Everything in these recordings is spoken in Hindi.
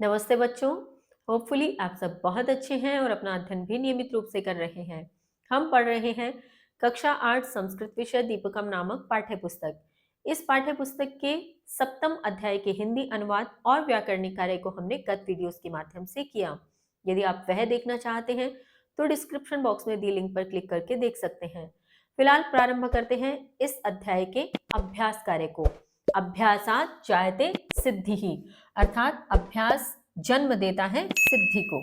नमस्ते बच्चों। होपफुली आप सब बहुत अच्छे हैं और अपना अध्ययन भी नियमित रूप से कर रहे हैं। हम पढ़ रहे हैं कक्षा 8 संस्कृत विषय दीपकम नामक पाठ्य पुस्तक। इस पाठ्य पुस्तक के सप्तम अध्याय के हिंदी अनुवाद और व्याकरणिक कार्य को हमने गत वीडियोस के माध्यम से किया। यदि आप वह देखना चाहते हैं तो डिस्क्रिप्शन बॉक्स में दी लिंक पर क्लिक करके देख सकते हैं। फिलहाल प्रारंभ करते हैं इस अध्याय के अभ्यास कार्य को। अभ्यासात जायते सिद्धि, अर्थात अभ्यास जन्म देता है सिद्धि को।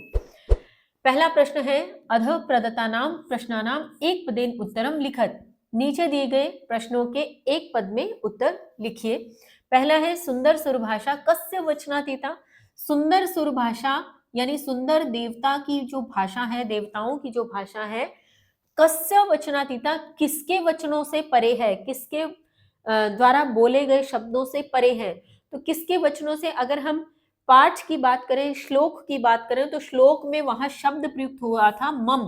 पहला प्रश्न है अधः प्रदत्तानां प्रश्नानां एक पदेन उत्तरम लिखत। नीचे दिए गए प्रश्नों के एक पद में उत्तर लिखिए। पहला है सुंदर सुरभाषा कस्य वचनातीता। सुंदर सुरभाषा यानी सुंदर देवता की जो भाषा है, देवताओं की जो भाषा है, कस्य वचनातीता किसके वचनों से परे है, किसके द्वारा बोले गए शब्दों से परे है। तो किसके वचनों से, अगर हम पाठ की बात करें, श्लोक की बात करें, तो श्लोक में वहां शब्द प्रयुक्त हुआ था मम,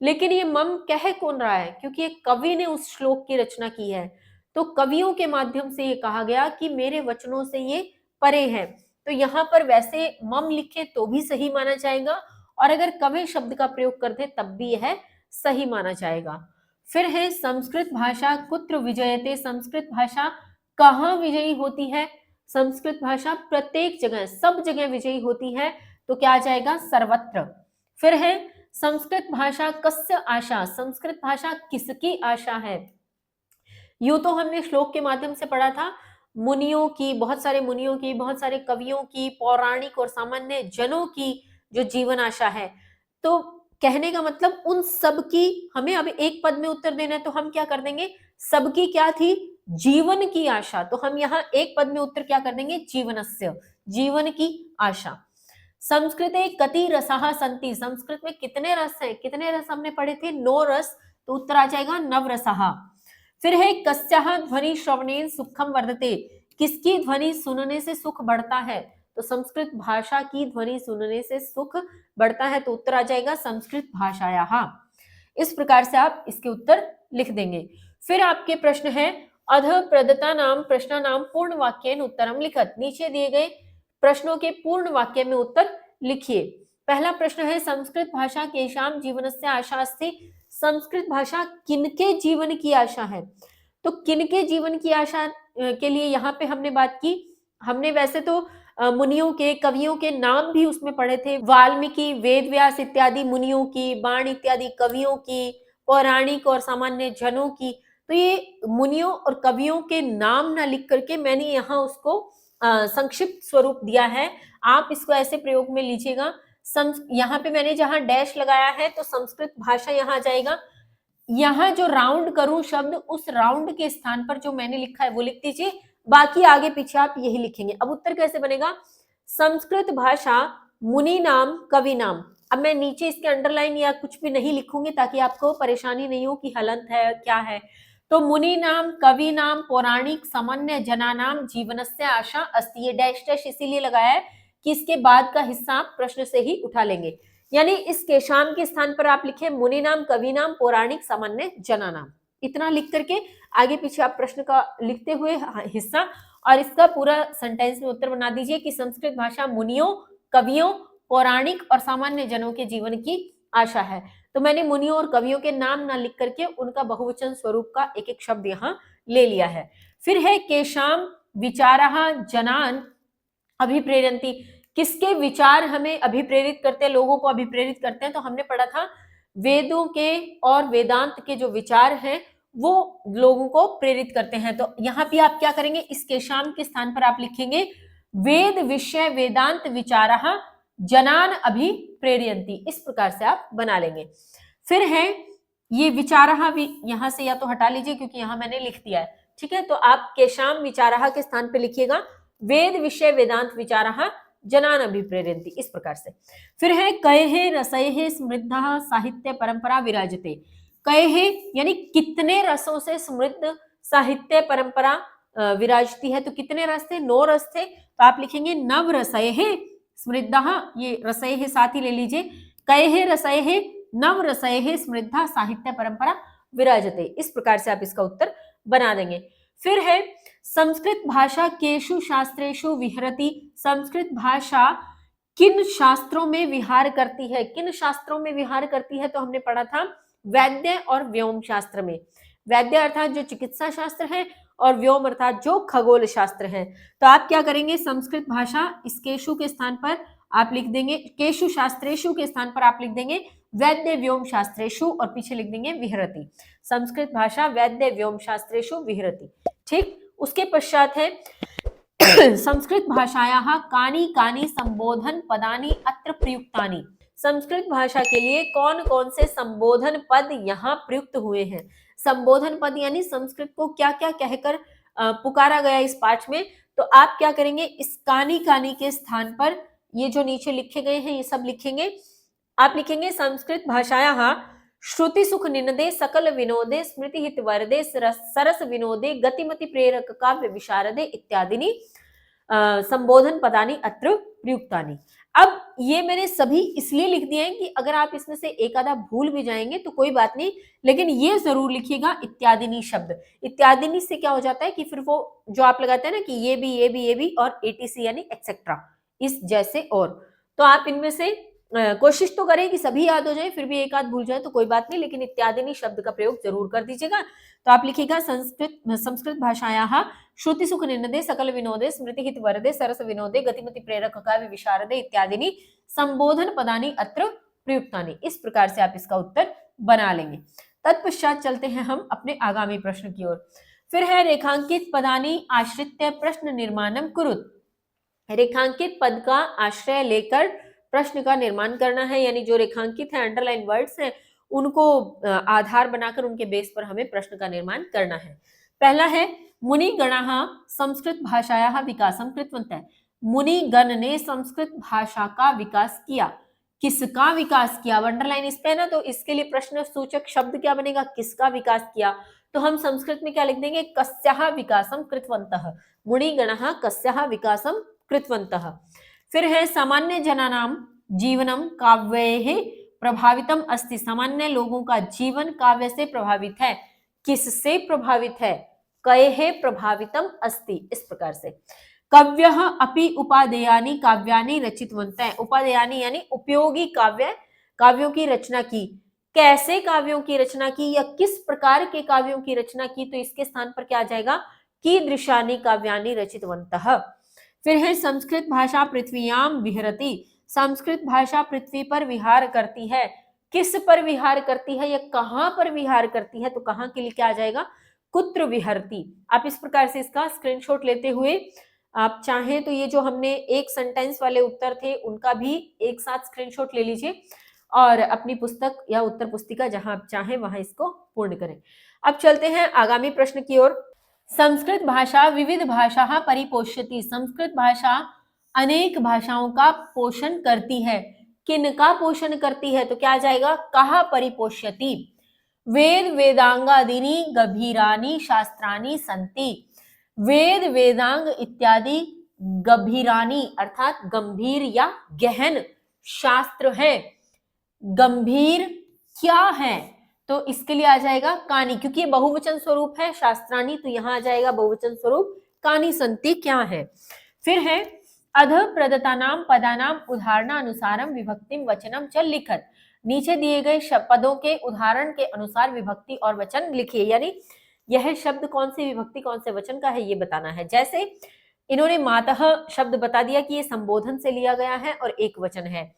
लेकिन ये मम कह कौन रहा है, क्योंकि एक कवि ने उस श्लोक की रचना की है। तो कवियों के माध्यम से ये कहा गया कि मेरे वचनों से ये परे है। तो यहाँ पर वैसे मम लिखे तो भी सही माना जाएगा, और अगर कवि शब्द का प्रयोग करते तब भी यह सही माना जाएगा। फिर है संस्कृत भाषा कुत्र विजयते। संस्कृत भाषा कहाँ विजयी होती है। संस्कृत भाषा प्रत्येक जगह, सब जगह विजयी होती है, तो क्या आ जाएगा, सर्वत्र। फिर है संस्कृत भाषा कस्य आशा। संस्कृत भाषा किसकी आशा है। यूं तो हमने श्लोक के माध्यम से पढ़ा था मुनियों की, बहुत सारे मुनियों की, बहुत सारे कवियों की, पौराणिक और सामान्य जनों की जो जीवन आशा है। तो कहने का मतलब उन सब की हमें अब एक पद में उत्तर देना है, तो हम क्या कर देंगे, सबकी क्या थी, जीवन की आशा। तो हम यहाँ एक पद में उत्तर क्या कर देंगे, जीवनस्य, जीवन की आशा। संस्कृते कति रसाः सन्ति। संस्कृत में कितने रस हैं, कितने रस हमने पढ़े थे, 9 रस, तो उत्तर आ जाएगा नवरसः। फिर है कस्याः ध्वनि श्रवणेन सुखम वर्धते। किसकी ध्वनि सुनने से सुख बढ़ता है। तो संस्कृत भाषा की ध्वनि सुनने से सुख बढ़ता है, तो उत्तर आ जाएगा संस्कृत भाषायाः। इस प्रकार से आप इसके उत्तर लिख देंगे। फिर आपके प्रश्न है अधः प्रदत्तानां प्रश्नानां पूर्ण वाक्येन उत्तरम लिखत। नीचे दिए गए प्रश्नों के पूर्ण वाक्य में उत्तर लिखिए। पहला प्रश्न है संस्कृत भाषा केशाम जीवनस्य आशा अस्ति। संस्कृत भाषा किनके जीवन की आशा है। तो किनके जीवन की आशा के लिए यहाँ पे हमने बात की, हमने वैसे तो मुनियों के, कवियों के नाम भी उसमें पढ़े थे, वाल्मीकि, वेदव्यास इत्यादि मुनियों की, बाण इत्यादि कवियों की, पौराणिक और सामान्य जनों की। तो ये मुनियों और कवियों के नाम ना लिख करके मैंने यहाँ उसको संक्षिप्त स्वरूप दिया है। आप इसको ऐसे प्रयोग में लीजिएगा। यहाँ पे मैंने जहां डैश लगाया है तो संस्कृत भाषा यहाँ आ जाएगा। यहाँ जो राउंड करूं शब्द, उस राउंड के स्थान पर जो मैंने लिखा है वो लिख दीजिए, बाकी आगे पीछे आप यही लिखेंगे। अब उत्तर कैसे बनेगा, संस्कृत भाषा मुनि नाम कवि नाम। अब मैं नीचे इसके अंडरलाइन या कुछ भी नहीं लिखूंगी ताकि आपको परेशानी नहीं हो कि हलंत है क्या है। तो मुनि नाम कवि नाम पौराणिक सामान्य जना नाम जीवनस्य आशा अस्ति। ये डैश डैश इसीलिए लगाया है कि इसके बाद का हिस्सा आप प्रश्न से ही उठा लेंगे। यानी इस केशाम के स्थान पर आप लिखे मुनि नाम कवि नाम पौराणिक सामान्य जना नाम। इतना लिख करके आगे पीछे आप प्रश्न का लिखते हुए हिस्सा और इसका पूरा सेंटेंस में उत्तर बना दीजिए कि संस्कृत भाषा मुनियों, कवियों, पौराणिक और सामान्य जनों के जीवन की आशा है। तो मैंने मुनियों और कवियों के नाम ना लिख करके उनका बहुवचन स्वरूप का एक एक शब्द यहाँ ले लिया है। फिर है केशाम विचारः जनान अभिप्रेरयन्ति। किसके विचार हमें अभिप्रेरित करते हैं, लोगों को अभिप्रेरित करते हैं। तो हमने पढ़ा था वेदों के और वेदांत के जो विचार हैं वो लोगों को प्रेरित करते हैं। तो यहाँ भी आप क्या करेंगे, इस केशाम के स्थान पर आप लिखेंगे वेद विषय वेदांत विचारः जनान अभिप्रेरयन्ति। इस प्रकार से आप बना लेंगे। फिर है ये विचारः भी यहाँ से या तो हटा लीजिए क्योंकि यहाँ मैंने लिख दिया है, ठीक है। तो आप केशाम विचारः के स्थान पर लिखिएगा वेद विषय वेदांत विचारः जनान अभिप्रेरयन्ति, इस प्रकार से। फिर है कयहे रसैः समृद्ध साहित्य परंपरा विराजते। कयहे यानी कितने रसों से समृद्ध साहित्य परंपरा विराजती है। तो कितने रस थे, 9 रस थे। तो आप लिखेंगे नव रसैः समृद्ध, ये रसैः साथ ही ले लीजिए, कयहे रसैः नव रसैः समृद्ध साहित्य परंपरा विराजते। इस प्रकार से आप इसका उत्तर बना देंगे। फिर है संस्कृत भाषा केषु शास्त्रेषु विहरति, संस्कृत भाषा किन शास्त्रों में विहार करती है। किन शास्त्रों में विहार करती है तो हमने पढ़ा था वैद्य और व्योम शास्त्र में। वैद्य अर्थात जो चिकित्सा शास्त्र है और व्योम अर्थात जो खगोल शास्त्र है। तो आप क्या करेंगे, संस्कृत भाषा इस केशु के स्थान पर आप लिख देंगे, केशु शास्त्रेशु के स्थान पर आप लिख देंगे वैद्य व्योम शास्त्रेशु और पीछे लिख देंगे विहरति। संस्कृत भाषा वैद्य व्योम शास्त्रेशु विहरति। ठीक, उसके पश्चात है संस्कृत भाषायाः कानि कानि संबोधन पदानि अत्र प्रयुक्तानि। संस्कृत भाषा के लिए कौन कौन से संबोधन पद यहाँ प्रयुक्त हुए हैं। संबोधन पद यानी संस्कृत को क्या क्या कहकर पुकारा गया इस पाठ में। तो आप क्या करेंगे, इस कानी कानी के स्थान पर ये जो नीचे लिखे गए हैं ये सब लिखेंगे। आप लिखेंगे संस्कृत भाषायाः श्रुति सुख निनदे सकल विनोदे स्मृति हित वरदे सरस विनोदे गतिमति प्रेरक काव्य विशारदे इत्यादि संबोधन पदानि अत्र प्रयुक्तानि। अब ये मैंने सभी इसलिए लिख दिए हैं कि अगर आप इसमें से एक आधा भूल भी जाएंगे तो कोई बात नहीं, लेकिन ये जरूर लिखिएगा इत्यादिनी शब्द। इत्यादिनी से क्या हो जाता है कि फिर वो जो आप लगाते हैं ना कि ये भी ये भी ये भी और एटीसी यानी एक्सेट्रा, इस जैसे और, तो आप इनमें से कोशिश तो करें कि सभी याद हो जाए, फिर भी एक आध भूल जाए तो कोई बात नहीं, लेकिन इत्यादिनी शब्द का प्रयोग जरूर कर दीजिएगा। तो आप लिखिएगा संस्कृत भाषायाः श्रुति सुख निनदे सकल विनोदे स्मृति हित वरदे सरस विनोदे गतिमति प्रेरक काव्य विशारदे इत्यादिनी संबोधन पदानि अत्र प्रयुक्तानि। इस प्रकार से आप इसका उत्तर बना लेंगे। तत्पश्चात चलते हैं हम अपने आगामी प्रश्न की ओर। फिर है रेखांकित पदानि आश्रित्य प्रश्न निर्माणम कुरुत। रेखांकित पद का आश्रय लेकर प्रश्न का निर्माण करना है, यानी जो रेखांकित है अंडरलाइन वर्ड्स हैं उनको आधार बनाकर उनके बेस पर हमें प्रश्न का निर्माण करना है। पहला है मुनिगणाः संस्कृत भाषायाः विकासं कृतवन्तः। मुनिगण ने संस्कृत भाषा का विकास किया। किसका विकास किया, अंडरलाइन इस पे ना, तो इसके लिए प्रश्न सूचक शब्द क्या बनेगा, किसका विकास किया। तो हम संस्कृत में क्या लिख देंगे, कस्याः विकासं कृतवन्तः। मुनिगणाः कस्याः विकासं कृतवन्तः। फिर है सामान्य जनानां जीवनम काव्यैः प्रभावितम अस्ति। सामान्य लोगों का जीवन काव्य से प्रभावित है। किससे प्रभावित है, कयः प्रभावितम अस्ति। इस प्रकार से कव्यः अपि उपादेयानि काव्यानि रचितवन्तः। उपादेयानि यानी उपयोगी काव्य, काव्यों की रचना की। कैसे काव्यों की रचना की या किस प्रकार के काव्यों की रचना की, तो इसके स्थान पर क्या आ जाएगा, कीदृशानि काव्यानि रचितवन्तः। फिर है संस्कृत भाषा पृथ्व्यां विहरति। संस्कृत भाषा पृथ्वी पर विहार करती है। किस पर विहार करती है या कहां पर विहार करती है, तो कहां के लिए क्या आ जाएगा, कुत्र विहरति। आप इस प्रकार से इसका स्क्रीनशॉट लेते हुए आप चाहें तो ये जो हमने एक सेंटेंस वाले उत्तर थे उनका भी एक साथ स्क्रीनशॉट ले लीजिए और अपनी पुस्तक या उत्तर पुस्तिका जहां आप चाहें वहां इसको पूर्ण करें। अब चलते हैं आगामी प्रश्न की ओर। संस्कृत भाषा विविध भाषा परिपोष्यति। संस्कृत भाषा अनेक भाषाओं का पोषण करती है। किनका पोषण करती है, तो क्या आ जाएगा, कहा परिपोष्यति। वेद वेदांगादीनि गभीरानि शास्त्राणि सन्ति। वेद वेदांग इत्यादि गभीरानि अर्थात गंभीर या गहन शास्त्र है। गंभीर क्या है, तो इसके लिए आ जाएगा कानी, क्योंकि ये बहुवचन स्वरूप है शास्त्राणी, तो यहां आ जाएगा बहुवचन स्वरूप कानी संति क्या है। फिर है अध प्रदत्तानाम पदानाम उदाहरणानुसारम विभक्तिम वचनम च लिखत। नीचे दिए गए पदों के उदाहरण के अनुसार विभक्ति और वचन लिखिए, यानी यह शब्द कौन सी विभक्ति कौन से वचन का है ये बताना है। जैसे इन्होंने मातः शब्द बता दिया कि ये संबोधन से लिया गया है और एक वचन है।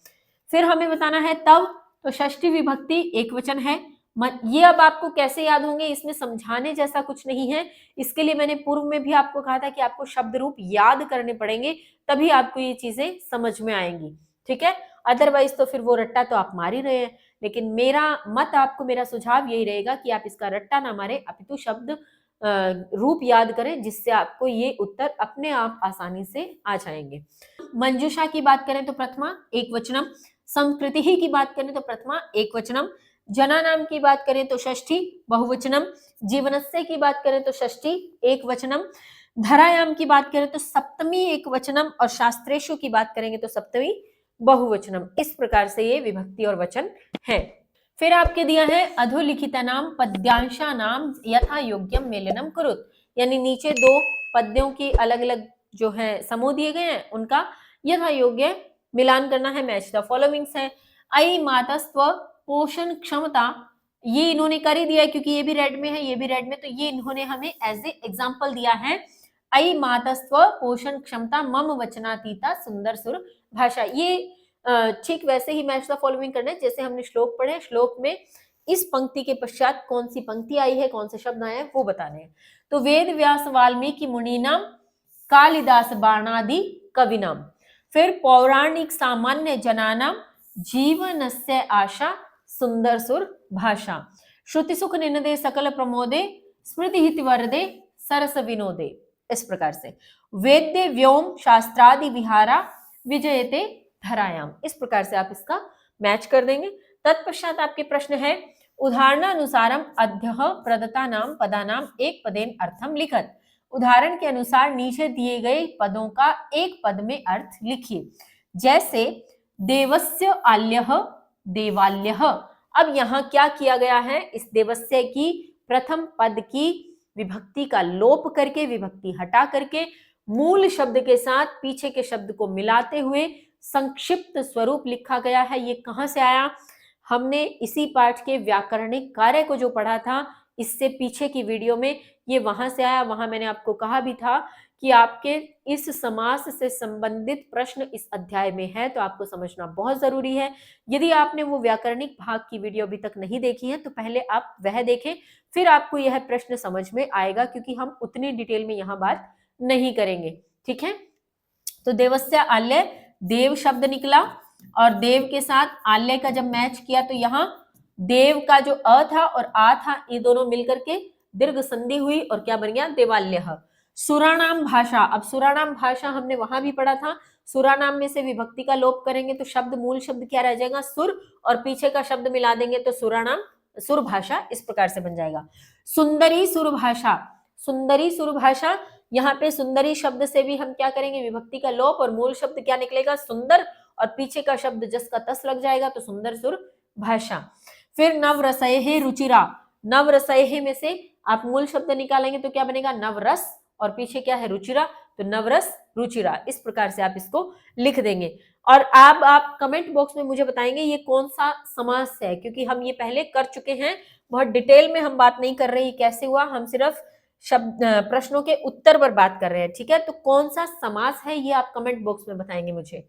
फिर हमें बताना है तब, तो षष्ठी विभक्ति एक वचन है। ये अब आपको कैसे याद होंगे, इसमें समझाने जैसा कुछ नहीं है। इसके लिए मैंने पूर्व में भी आपको कहा था कि आपको शब्द रूप याद करने पड़ेंगे, तभी आपको ये चीजें समझ में आएंगी, ठीक है। अदरवाइज तो फिर वो रट्टा तो आप मार ही रहे हैं। लेकिन मेरा मत आपको, मेरा सुझाव यही रहेगा कि आप इसका रट्टा ना मारे, अपितु शब्द रूप याद करें, जिससे आपको ये उत्तर अपने आप आसानी से आ जाएंगे। मंजूषा की बात करें तो प्रथमा एक वचनम। संस्कृति की बात करें तो प्रथमा एक वचनम। जना नाम की बात करें तो षष्ठी बहुवचनम। जीवनस्य की बात करें तो षष्ठी एक वचनम। धरायाम की बात करें तो सप्तमी एक वचनम और शास्त्रेषु की बात करेंगे तो सप्तमी बहुवचनम। इस प्रकार से ये विभक्ति और वचन है। फिर आपके दिया है अधोलिखिता नाम पद्यांशा नाम यथा योग्यम मेलनम कुरुत। यानी नीचे दो पद्यों की अलग अलग जो है समूह दिए गए हैं, उनका यथा योग्य मिलान करना है। मैच द फॉलोइंग्स है। आई मातस्त्व पोषण क्षमता, ये इन्होंने कर ही दिया है क्योंकि ये भी रेड में है, ये भी रेड में, तो ये इन्होंने हमें एज ए एग्जाम्पल दिया है। आई मातस्त्व पोषण क्षमता मम वचनातीता सुंदर सुर भाषा। ये ठीक वैसे ही मैच द फॉलोइंग करना है जैसे हमने श्लोक पढ़े। श्लोक में इस पंक्ति के पश्चात कौन सी पंक्ति आई है, कौन से शब्द आए हैं, वो बताने हैं। तो वेद व्यास वाल्मीकि मुनीनाम कालिदास बाणादि कविनाम, फिर पौराणिक सामान्य जनानाम जीवनस्य आशा सुंदर सुर भाषा, श्रुति सुख निनदे सकल प्रमोदे स्मृति हित वरदे सरस विनोदे। इस प्रकार से वेद्य व्योम शास्त्रादि विहारा विजयते धरायाम, इस प्रकार से आप इसका मैच कर देंगे। तत्पश्चात आपके प्रश्न है उदाहरणानुसारम अध्यः प्रदत्ता नाम पदानाम एक पदेन अर्थम लिखत, उदाहरण के अनुसार नीचे दिए गए पदों का एक पद में अर्थ लिखिए। जैसे देवस्य आल्यः देवाल्यः। अब यहाँ क्या किया गया है, इस देवस्य की प्रथम पद की विभक्ति का लोप करके, विभक्ति हटा करके मूल शब्द के साथ पीछे के शब्द को मिलाते हुए संक्षिप्त स्वरूप लिखा गया है। ये कहाँ से आया, हमने इसी पाठ के व्याकरणिक कार्य को जो पढ़ा था इससे पीछे की वीडियो में, ये वहां से आया। वहां मैंने आपको कहा भी था कि आपके इस समास से संबंधित प्रश्न इस अध्याय में है, तो आपको समझना बहुत जरूरी है। यदि आपने वो व्याकरणिक भाग की वीडियो अभी तक नहीं देखी है तो पहले आप वह देखें, फिर आपको यह प्रश्न समझ में आएगा, क्योंकि हम उतनी डिटेल में यहाँ बात नहीं करेंगे। ठीक है, तो देवस्य आल्य, देव शब्द निकला और देव के साथ आल्य का जब मैच किया तो यहाँ देव का जो अ था और आ था, ये दोनों मिलकर के दीर्घ संधि हुई और क्या बन गया, देवाल्य। सुरानाम भाषा, अब सुरानाम भाषा हमने वहां भी पढ़ा था। सुरानाम में से विभक्ति का लोप करेंगे तो शब्द, मूल शब्द क्या रह जाएगा, सुर, और पीछे का शब्द मिला देंगे तो सुरानाम सुर भाषा, इस प्रकार से बन जाएगा। सुंदरी सुर भाषा, सुंदरी सुर भाषा, यहाँ पे सुंदरी शब्द से भी हम क्या करेंगे, विभक्ति का लोप, और मूल शब्द क्या निकलेगा, सुंदर, और पीछे का शब्द जस का तस लग जाएगा तो सुंदर सुर भाषा। फिर नवरसये रुचिरा, नवरसये में से आप मूल शब्द निकालेंगे तो क्या बनेगा, नवरस, और पीछे क्या है, रुचिरा, तो नवरस रुचिरा। इस प्रकार से आप इसको लिख देंगे। और आप कमेंट बॉक्स में मुझे बताएंगे ये कौन सा समास है, क्योंकि हम ये पहले कर चुके हैं, बहुत डिटेल में हम बात नहीं कर रहे कैसे हुआ, हम सिर्फ शब्द प्रश्नों के उत्तर पर बात कर रहे हैं। ठीक है, तो कौन सा समास है ये आप कमेंट बॉक्स में बताएंगे मुझे।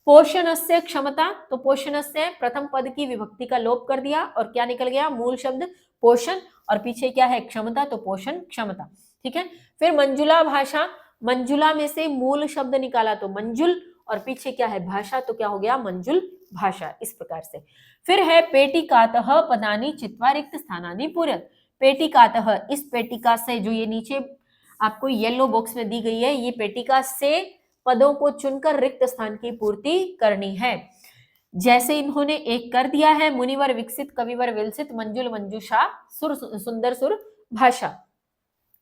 पोषणस्य क्षमता, तो पोषणस्य प्रथम पद की विभक्ति का लोप कर दिया और क्या निकल गया, मूल शब्द पोषण, और पीछे क्या है, क्षमता, तो पोषण क्षमता। ठीक है, फिर मंजुला भाषा, मंजुला में से मूल शब्द निकाला तो मंजुल, और पीछे क्या है, भाषा, तो क्या हो गया, मंजुल भाषा। इस प्रकार से फिर है पेटिकातः पदानि चित्वा रिक्त स्थानानि पूरयत, पेटिकातः, इस पेटिका से, जो ये नीचे आपको येलो बॉक्स में दी गई है, ये पेटिका से पदों को चुनकर रिक्त स्थान की पूर्ति करनी है। जैसे इन्होंने एक कर दिया है, मुनिवर विकसित कविवर विलसित मंजुल मंजुषा सुर सुंदर सुर भाषा।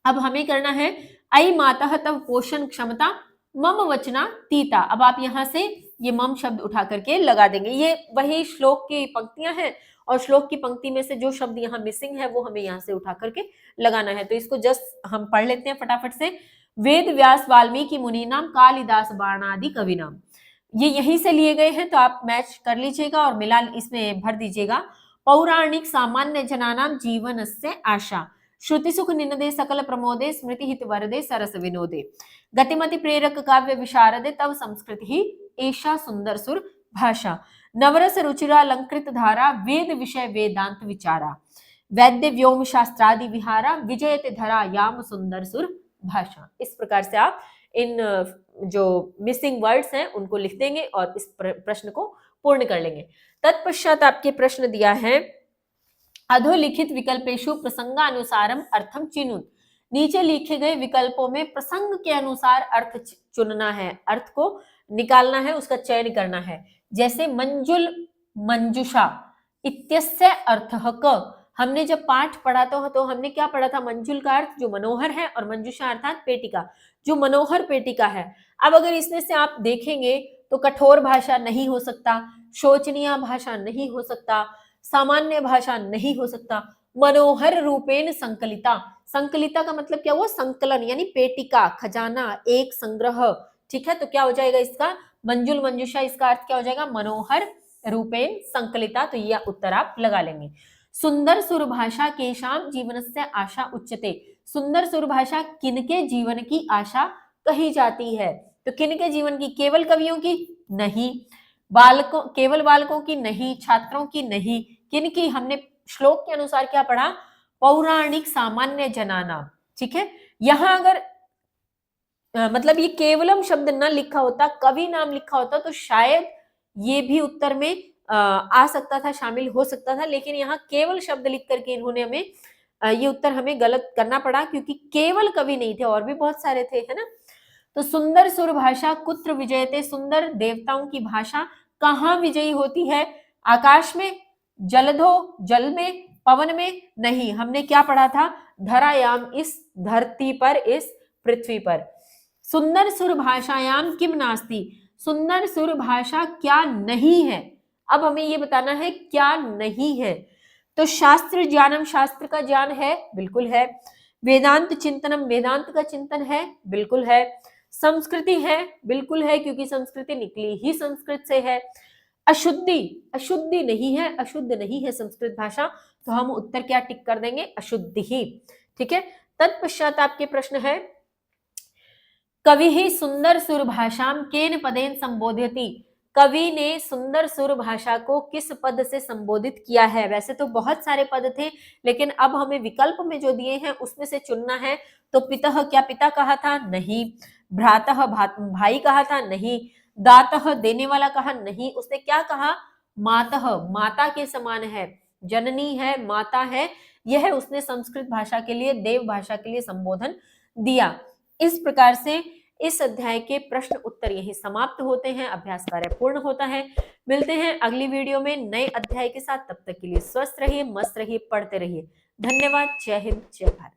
अब हमें करना है आई माता तव पोषण क्षमता मम वचना तीता। अब आप यहाँ से ये मम शब्द उठा करके लगा देंगे, ये वही श्लोक की पंक्तियां हैं, और श्लोक की पंक्ति में से जो शब्द यहाँ मिसिंग है वो हमें यहाँ से उठा करके लगाना है। तो इसको जस्ट हम पढ़ लेते हैं फटाफट से। वेद व्यास वाल्मीकि मुनि नाम कालिदास बाणादि कवि नाम, ये यहीं से लिए गए हैं, तो आप मैच कर लीजिएगा और मिला इसमें भर दीजिएगा। पौराणिक सामान्य जनानाम जीवनस्य आशा, श्रुति सुख निनदे सकल प्रमोदे स्मृति हित वरदे सरस विनोदे, गतिमति प्रेरक काव्य विशारदे तव संस्कृति ही एषा सुंदर सुर भाषा, नवरस रुचिरा अलंकृत धारा वेद विषय वेदांत विचारा, वैद्य व्योम शास्त्रादि विहारा विजयते धरा याम सुंदर सुर भाषा। इस प्रकार से आप इन जो मिसिंग वर्ड्स हैं उनको लिख देंगे और इस प्रश्न को पूर्ण कर लेंगे। तत्पश्चात आपके प्रश्न दिया है अधोलिखित विकल्पेशु प्रसंगानुसारम अर्थम चिनुत, नीचे लिखे गए विकल्पों में प्रसंग के अनुसार अर्थ चुनना है, अर्थ को निकालना है, उसका चयन करना है। जैसे मंजुल मंजुषा इत्यस्य अर्थः क, हमने जब पाठ पढ़ा तो हमने क्या पढ़ा था, मंजुल का अर्थ जो मनोहर है और मंजुषा अर्थात पेटिका, जो मनोहर पेटिका है। अब अगर इसमें से आप देखेंगे तो कठोर भाषा नहीं हो सकता, शोचनीय भाषा नहीं हो सकता, सामान्य भाषा नहीं हो सकता, मनोहर रूपेण संकलिता। संकलिता का मतलब क्या हुआ? संकलन, यानी पेटिका, खजाना, एक संग्रह। ठीक है, तो क्या हो जाएगा इसका? मंजुल मंजूषा, इसका अर्थ क्या हो जाएगा? मनोहर रूपेण संकलिता। तो यह उत्तर आप लगा लेंगे। सुंदर सुरभाषा केशाम जीवनस्य आशा उच्यते। सुंदर सुरभाषा किनके जीवन की आशा कही जाती है? तो किनके जीवन की? केवल कवियों की नहीं, बालकों, केवल बालकों की नहीं, छात्रों की नहीं, किनकी? हमने श्लोक के अनुसार क्या पढ़ा? पौराणिक सामान्य जनाना। ठीक है, यहां अगर मतलब ये केवलम शब्द न लिखा होता, कवि नाम लिखा होता, तो शायद ये भी उत्तर में आ सकता था, शामिल हो सकता था, लेकिन यहाँ केवल शब्द लिख करके इन्होंने हमें ये उत्तर हमें गलत करना पड़ा, क्योंकि केवल कवि नहीं थे, और भी बहुत सारे थे, है ना। तो सुंदर सुर भाषा कुत्र विजयते। सुंदर देवताओं की भाषा कहाँ विजयी होती है? आकाश में, जलधो, जल में, पवन में? नहीं, हमने क्या पढ़ा था? धरायाम, इस धरती पर, इस पृथ्वी पर। सुंदर सुर भाषायाम किम नास्ति। सुंदर सुर भाषा क्या नहीं है? अब हमें ये बताना है क्या नहीं है। तो शास्त्र ज्ञानम, शास्त्र का ज्ञान है, बिल्कुल है। वेदांत चिंतनम, वेदांत का चिंतन है, बिल्कुल है। संस्कृति है, बिल्कुल है, क्योंकि संस्कृति निकली ही संस्कृत से है। अशुद्धि, अशुद्धि नहीं है, अशुद्ध नहीं है संस्कृत भाषा, तो हम उत्तर क्या टिक कर देंगे? अशुद्धि ही। ठीक है, तत्पश्चात आपके प्रश्न है, कवि ही सुंदर सुर भाषाम केन पदेन संबोधयति। कवि ने सुंदर सुर भाषा को किस पद से संबोधित किया है? वैसे तो बहुत सारे पद थे, लेकिन अब हमें विकल्प में जो दिए हैं उसमें से चुनना है। तो पितः, क्या पिता कहा था? नहीं। भ्रातः, भाई कहा था? नहीं। दातः, देने वाला कहा? नहीं। उसने क्या कहा? मातः, माता के समान है, जननी है, माता है, यह उसने संस्कृत भाषा के लिए, देव भाषा के लिए संबोधन दिया। इस प्रकार से इस अध्याय के प्रश्न उत्तर यही समाप्त होते हैं, अभ्यास कार्य पूर्ण होता है। मिलते हैं अगली वीडियो में नए अध्याय के साथ। तब तक के लिए स्वस्थ रहिए, मस्त रहिए, पढ़ते रहिए। धन्यवाद। जय हिंद, जय भारत।